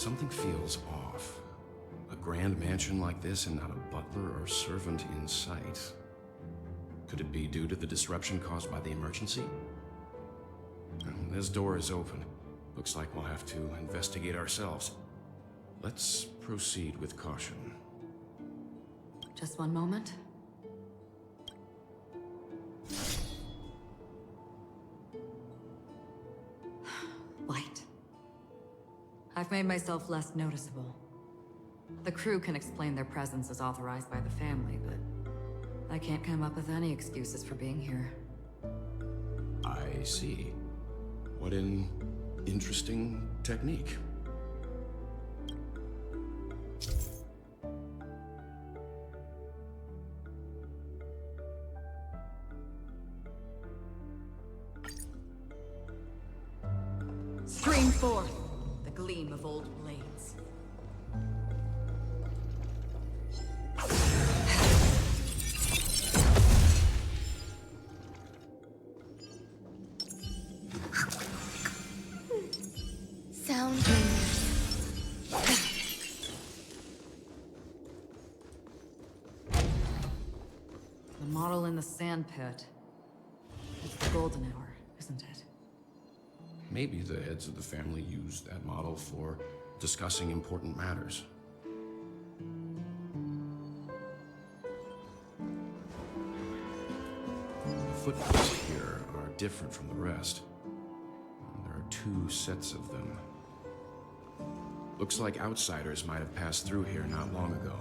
Something feels off. A grand mansion like this and not a butler or servant in sight. Could it be due to the disruption caused by the emergency? This door is open. Looks like we'll have to investigate ourselves. Let's proceed with caution. Just one moment. Light. I've made myself less noticeable. The crew can explain their presence as authorized by the family, but I can't come up with any excuses for being here. I see. What an interesting technique. Stream forth the gleam of old blades. Sound. The model in the sand pit. It's the golden hour, isn't it? Maybe the heads of the family used that model for discussing important matters. The footprints here are different from the rest. There are two sets of them. Looks like outsiders might have passed through here not long ago.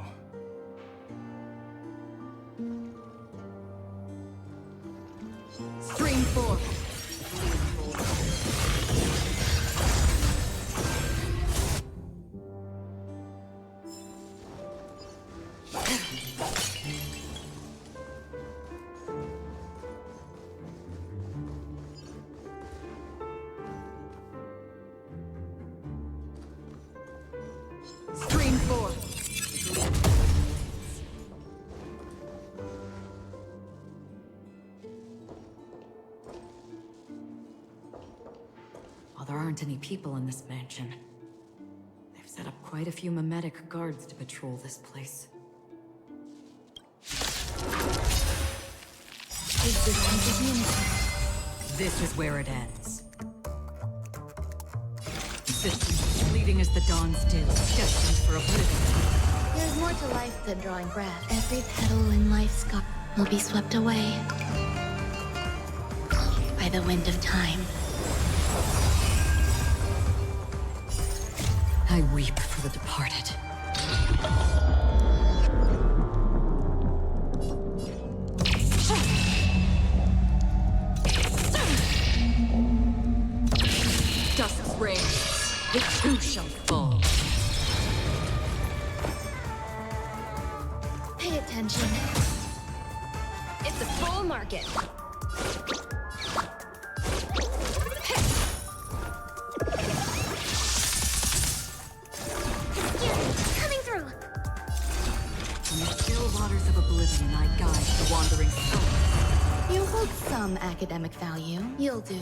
Stream forth. Stream forth. While there aren't any people in this mansion, they've set up quite a few mimetic guards to patrol this place. Is this unforgiven? This is where it ends. Systems bleeding as the dawn still, destined for oblivion. There's more to life than drawing breath. Every petal in life's scar will be swept away by the wind of time. I weep for the departed. Dusk reigns, the two shall fall. Pay attention. It's a full market. Coming through. From the still waters of oblivion, I guide the wandering souls. You hold some academic value. You'll do.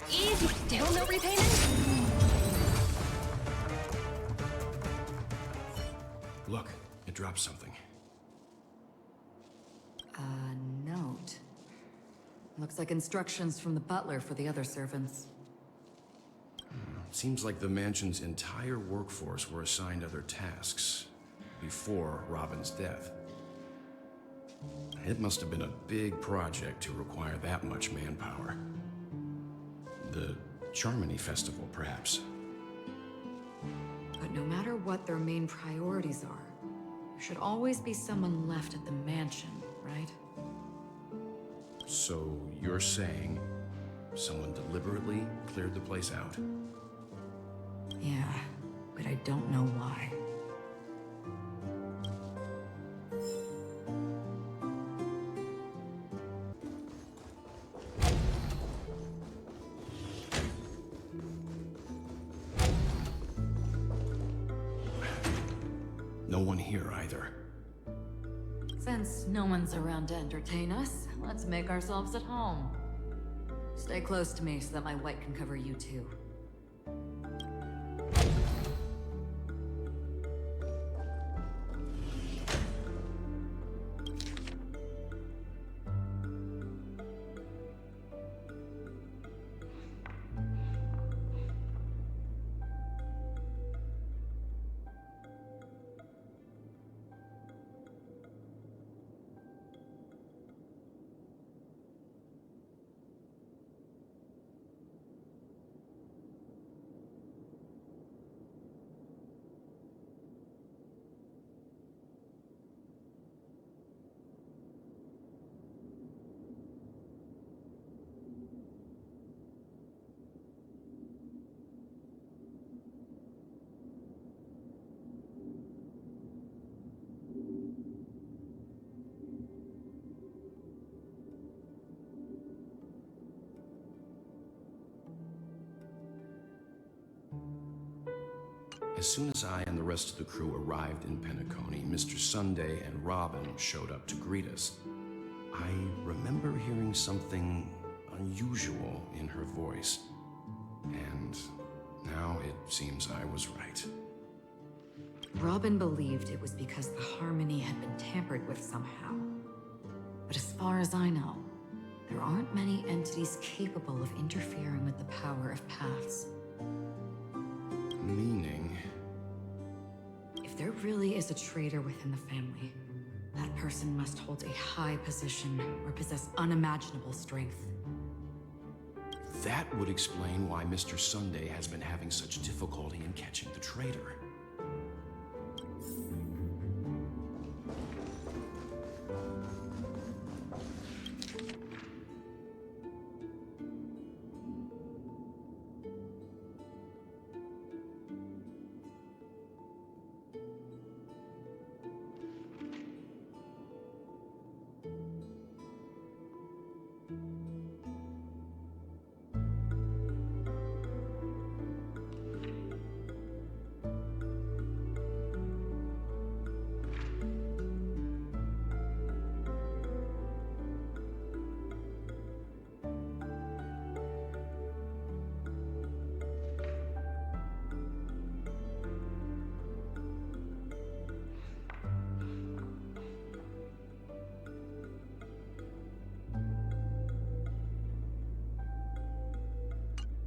Easy. Still no repayment? Look, it dropped something. A note. Looks like instructions from the butler for the other servants. Seems like the mansion's entire workforce were assigned other tasks before Robin's death. It must have been a big project to require that much manpower. The Charmony Festival, perhaps. But no matter what their main priorities are, there should always be someone left at the mansion, right? So you're saying someone deliberately cleared the place out? Yeah, but I don't know why. No one here either. Since no one's around to entertain us, let's make ourselves at home. Stay close to me so that my white can cover you too. As soon as I and the rest of the crew arrived in Penacony, Mr. Sunday and Robin showed up to greet us. I remember hearing something unusual in her voice, and now it seems I was right. Robin believed it was because the harmony had been tampered with somehow. But as far as I know, there aren't many entities capable of interfering with the power of paths. Meaning? If there really is a traitor within the family, that person must hold a high position or possess unimaginable strength. That would explain why Mr. Sunday has been having such difficulty in catching the traitor.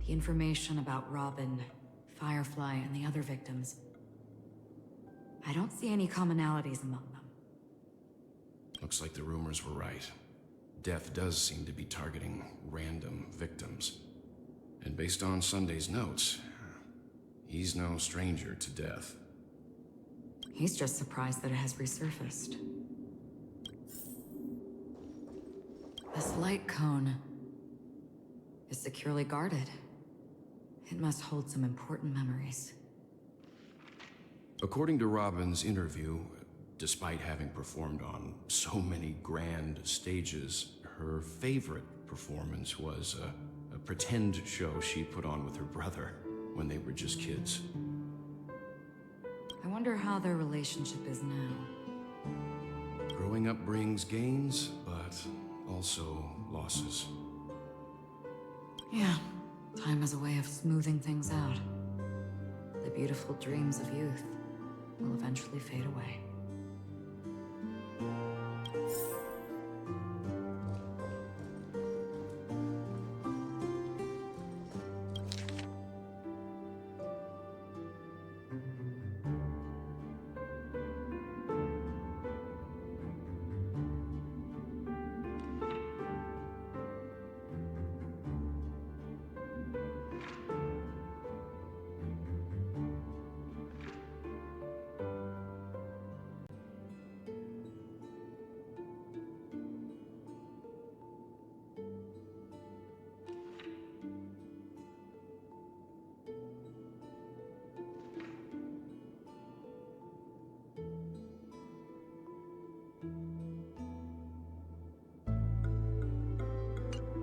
The information about Robin, Firefly, and the other victims. I don't see any commonalities among them. Looks like the rumors were right. Death does seem to be targeting random victims. And based on Sunday's notes, he's no stranger to death. He's just surprised that it has resurfaced. This light cone is securely guarded. It must hold some important memories. According to Robin's interview, despite having performed on so many grand stages, her favorite performance was a pretend show she put on with her brother when they were just kids. I wonder how their relationship is now. Growing up brings gains, but also losses. Yeah, time is a way of smoothing things out. The beautiful dreams of youth will eventually fade away.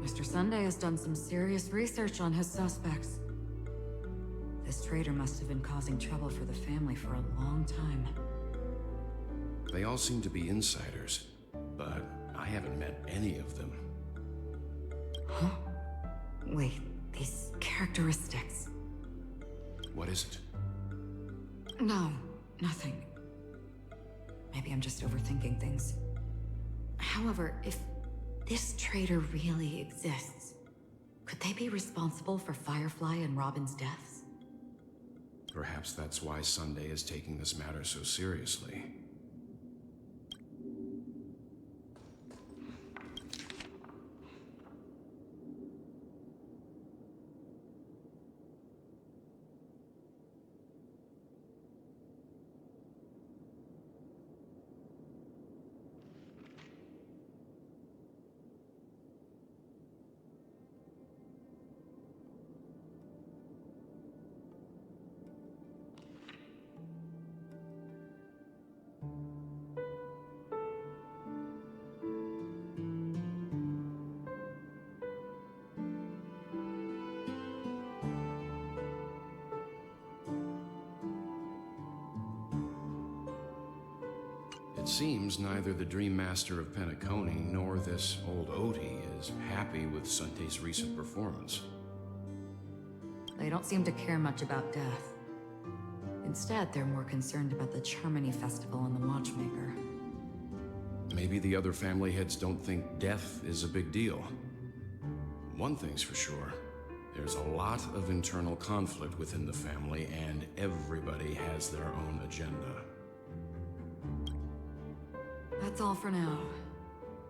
Mr. Sunday has done some serious research on his suspects. This traitor must have been causing trouble for the family for a long time. They all seem to be insiders, but I haven't met any of them. Huh? Wait, these characteristics. What is it? No, nothing. Maybe I'm just overthinking things. However, if this traitor really exists, could they be responsible for Firefly and Robin's deaths? Perhaps that's why Sunday is taking this matter so seriously. seems neither the Dream Master of Penacony nor this old Odie is happy with Sunte's recent performance. They don't seem to care much about death. Instead, they're more concerned about the Charmony Festival and the Watchmaker. Maybe the other family heads don't think death is a big deal. One thing's for sure. There's a lot of internal conflict within the family, and everybody has their own agenda. That's all for now.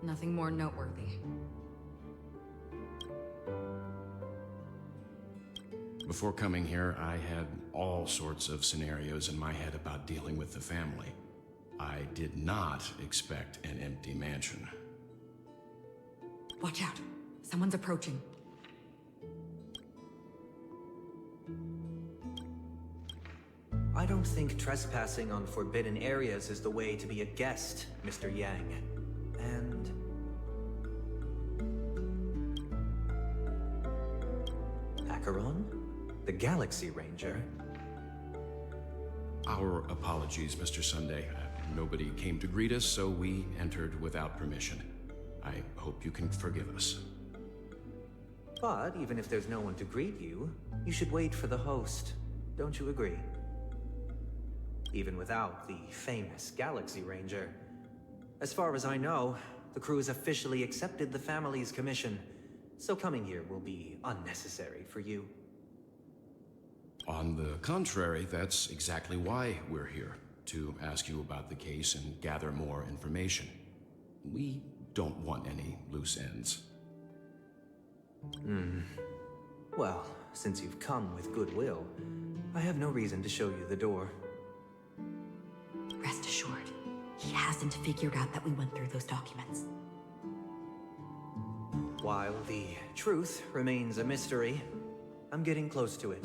Nothing more noteworthy. Before coming here, I had all sorts of scenarios in my head about dealing with the family. I did not expect an empty mansion. Watch out. Someone's approaching. I don't think trespassing on forbidden areas is the way to be a guest, Mr. Yang. And... Acheron? The Galaxy Ranger? Our apologies, Mr. Sunday. Nobody came to greet us, so we entered without permission. I hope you can forgive us. But even if there's no one to greet you, you should wait for the host. Don't you agree? Even without the famous Galaxy Ranger. As far as I know, the crew has officially accepted the family's commission, so coming here will be unnecessary for you. On the contrary, that's exactly why we're here, to ask you about the case and gather more information. We don't want any loose ends. Well, since you've come with goodwill, I have no reason to show you the door. Rest assured, he hasn't figured out that we went through those documents. While the truth remains a mystery, I'm getting close to it.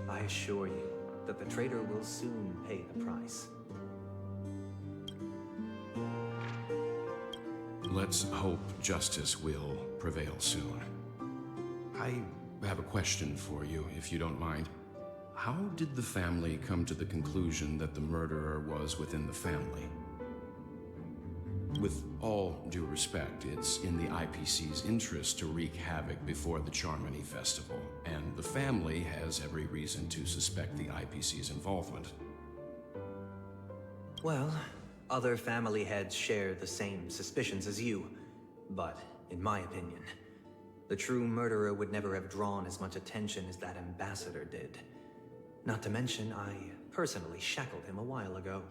I assure you that the traitor will soon pay the price. Let's hope justice will prevail soon. I have a question for you, if you don't mind. How did the family come to the conclusion that the murderer was within the family? With all due respect, it's in the IPC's interest to wreak havoc before the Charmony Festival, and the family has every reason to suspect the IPC's involvement. Well, other family heads share the same suspicions as you, but in my opinion, the true murderer would never have drawn as much attention as that ambassador did. Not to mention, I personally shackled him a while ago.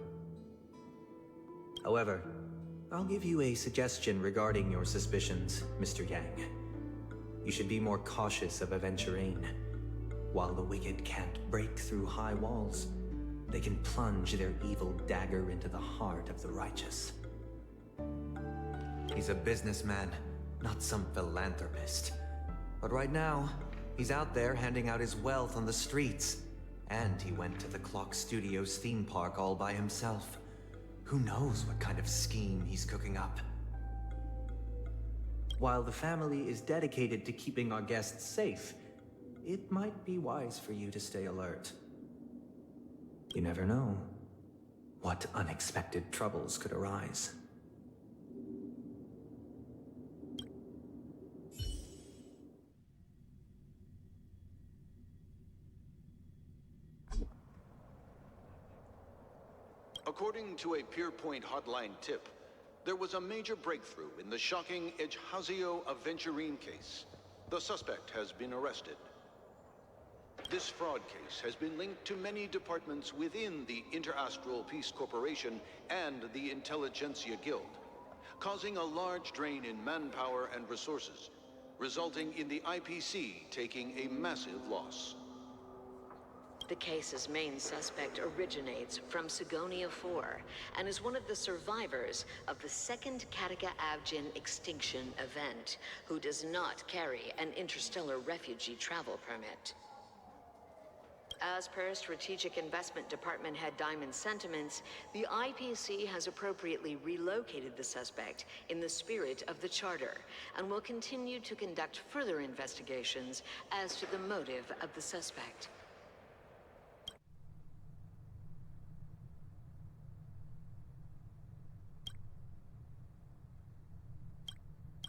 However, I'll give you a suggestion regarding your suspicions, Mr. Yang. You should be more cautious of Aventurine. While the wicked can't break through high walls, they can plunge their evil dagger into the heart of the righteous. He's a businessman, not some philanthropist. But right now, he's out there handing out his wealth on the streets. And he went to the Clock Studios theme park all by himself. Who knows what kind of scheme he's cooking up? While the family is dedicated to keeping our guests safe, it might be wise for you to stay alert. You never know what unexpected troubles could arise. According to a Pierpoint hotline tip, there was a major breakthrough in the shocking Ejhazio Aventurine case. The suspect has been arrested. This fraud case has been linked to many departments within the Interastral Peace Corporation and the Intelligentsia Guild, causing a large drain in manpower and resources, resulting in the IPC taking a massive loss. The case's main suspect originates from Sigonia 4 and is one of the survivors of the second Kataka Avgin extinction event, who does not carry an interstellar refugee travel permit. As per Strategic Investment Department Head Diamond's sentiments, the IPC has appropriately relocated the suspect in the spirit of the Charter and will continue to conduct further investigations as to the motive of the suspect.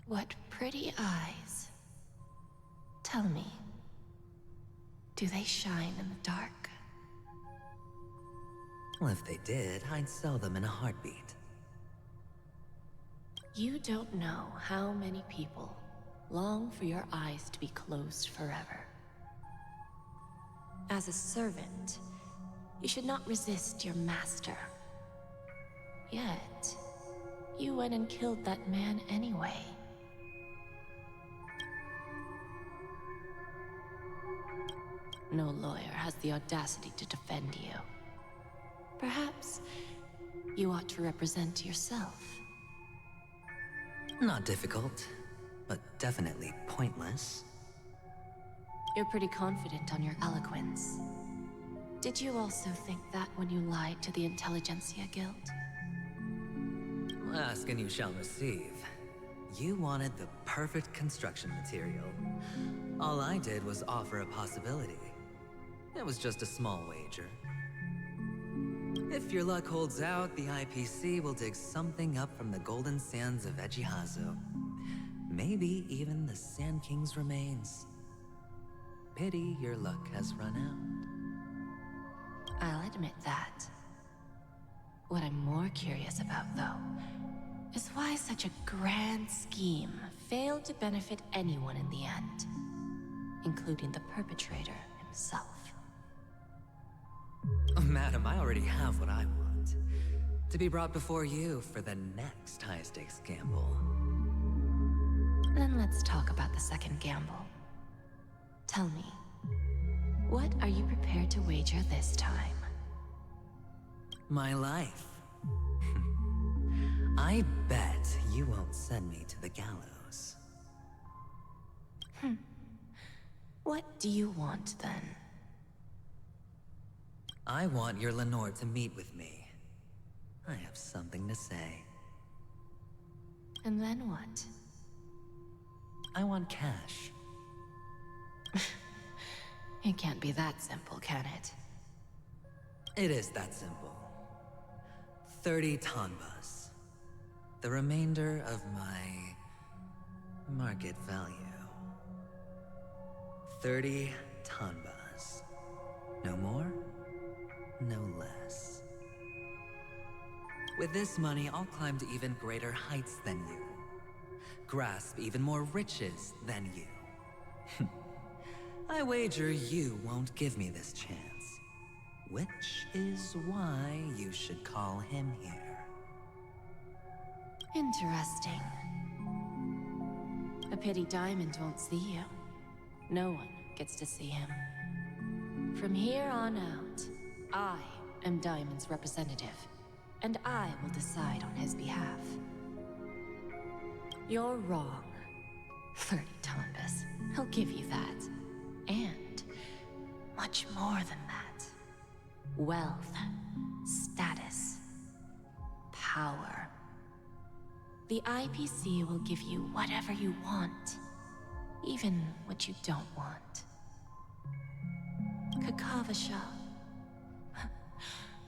What pretty eyes. Tell me, do they shine in the dark? Well, if they did, I'd sell them in a heartbeat. You don't know how many people long for your eyes to be closed forever. As a servant, you should not resist your master. Yet, you went and killed that man anyway. No lawyer has the audacity to defend you. Perhaps you ought to represent yourself. Not difficult, but definitely pointless. You're pretty confident on your eloquence. Did you also think that when you lied to the Intelligentsia Guild? Ask and you shall receive. You wanted the perfect construction material. All I did was offer a possibility. It was just a small wager. If your luck holds out, the IPC will dig something up from the golden sands of Ejihazo. Maybe even the Sand King's remains. Pity your luck has run out. I'll admit that. What I'm more curious about, though, is why such a grand scheme failed to benefit anyone in the end, including the perpetrator himself. Madam, I already have what I want. To be brought before you for the next high-stakes gamble. Then let's talk about the second gamble. Tell me, what are you prepared to wager this time? My life. I bet you won't send me to the gallows. What do you want, then? I want your Lenore to meet with me. I have something to say. And then what? I want cash. It can't be that simple, can it? It is that simple. 30 tanbas. The remainder of my market value. 30 tanbas. No more, no less. With this money, I'll climb to even greater heights than you. Grasp even more riches than you. I wager you won't give me this chance. Which is why you should call him here. Interesting. A pity Diamond won't see you. No one gets to see him. From here on out, I am Diamond's representative, and I will decide on his behalf. You're wrong. 30 Tombas. He'll give you that. And much more than that. Wealth, status, power. The IPC will give you whatever you want, even what you don't want. Kakavasha.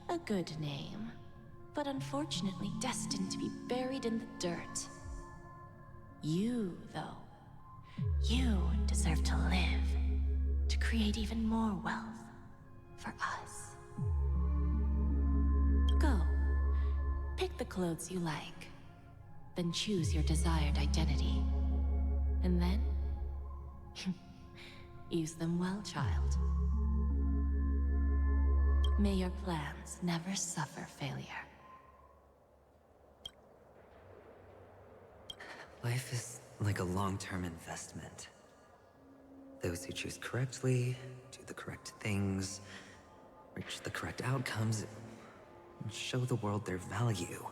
A good name, but unfortunately destined to be buried in the dirt. You, though, you deserve to live, to create even more wealth for us. Go. Pick the clothes you like, then choose your desired identity. And then, use them well, child. May your plans never suffer failure. Life is like a long-term investment. Those who choose correctly, do the correct things, reach the correct outcomes, and show the world their value.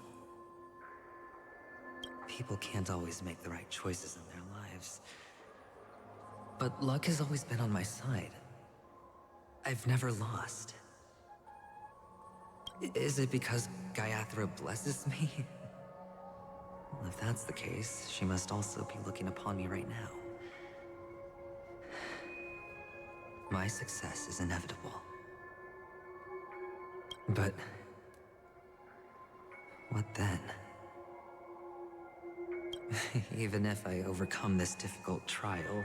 People can't always make the right choices in their lives. But luck has always been on my side. I've never lost. Is it because Gaiathra blesses me? Well, if that's the case, she must also be looking upon me right now. My success is inevitable. But what then? Even if I overcome this difficult trial,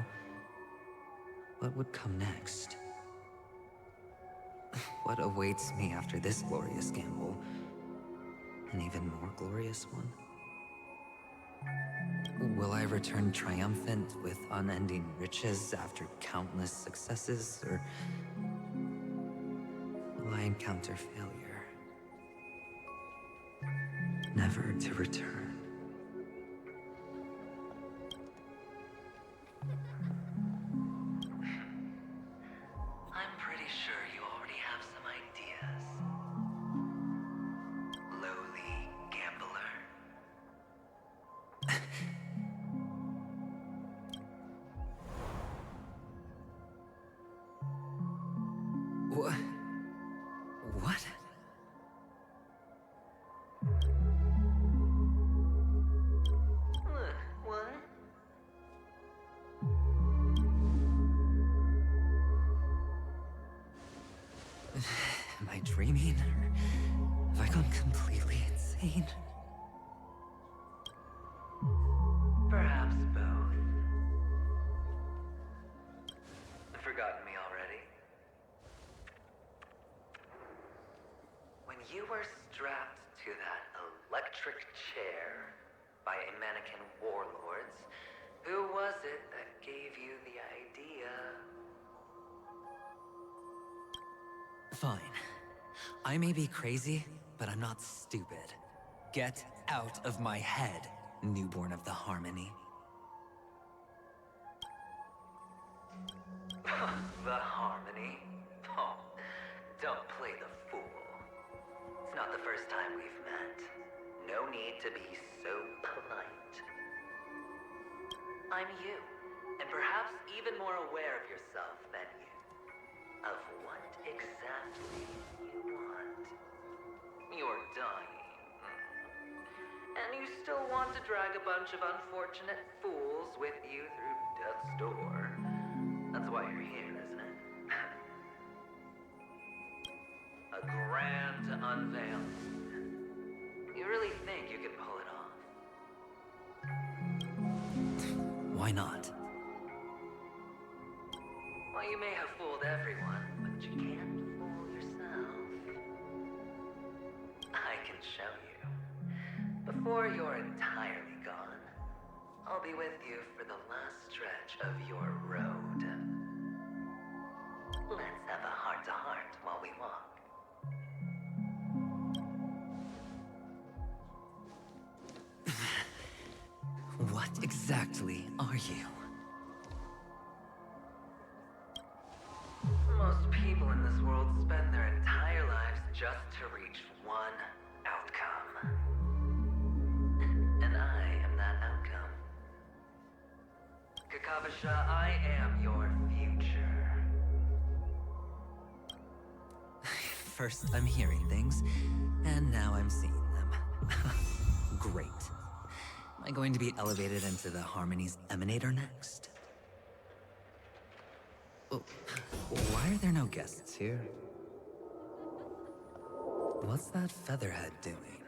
what would come next? What awaits me after this glorious gamble? An even more glorious one? Will I return triumphant with unending riches after countless successes, or will I encounter failure, never to return? I'm pretty sure you already have some ideas, lowly gambler. What? What? What? Am I dreaming, or have I gone completely insane? Perhaps both. Forgotten me already? When you were strapped to that electric chair by a mannequin warlords, who was it that gave you the idea? Fine. I may be crazy, but I'm not stupid. Get out of my head, newborn of the Harmony. The Harmony? Oh, don't play the fool. It's not the first time we've met. No need to be so polite. I'm you, and perhaps even more aware of yourself than you. Of what exactly you want. You're dying. And you still want to drag a bunch of unfortunate fools with you through death's door. That's why you're here, isn't it? A grand unveiling. You really think you can pull it off? Why not? Well, you may have fooled everyone, but you can't fool yourself. I can show you. Before you're entirely gone, I'll be with you for the last stretch of your road. Let's have a heart-to-heart while we walk. What exactly are you? Most people in this world spend their entire lives just to reach one outcome. And I am that outcome. Kakavasha, I am your future. First, I'm hearing things, and now I'm seeing them. Great. Am I going to be elevated into the Harmony's Emanator next? Oh, why are there no guests here? What's that featherhead doing?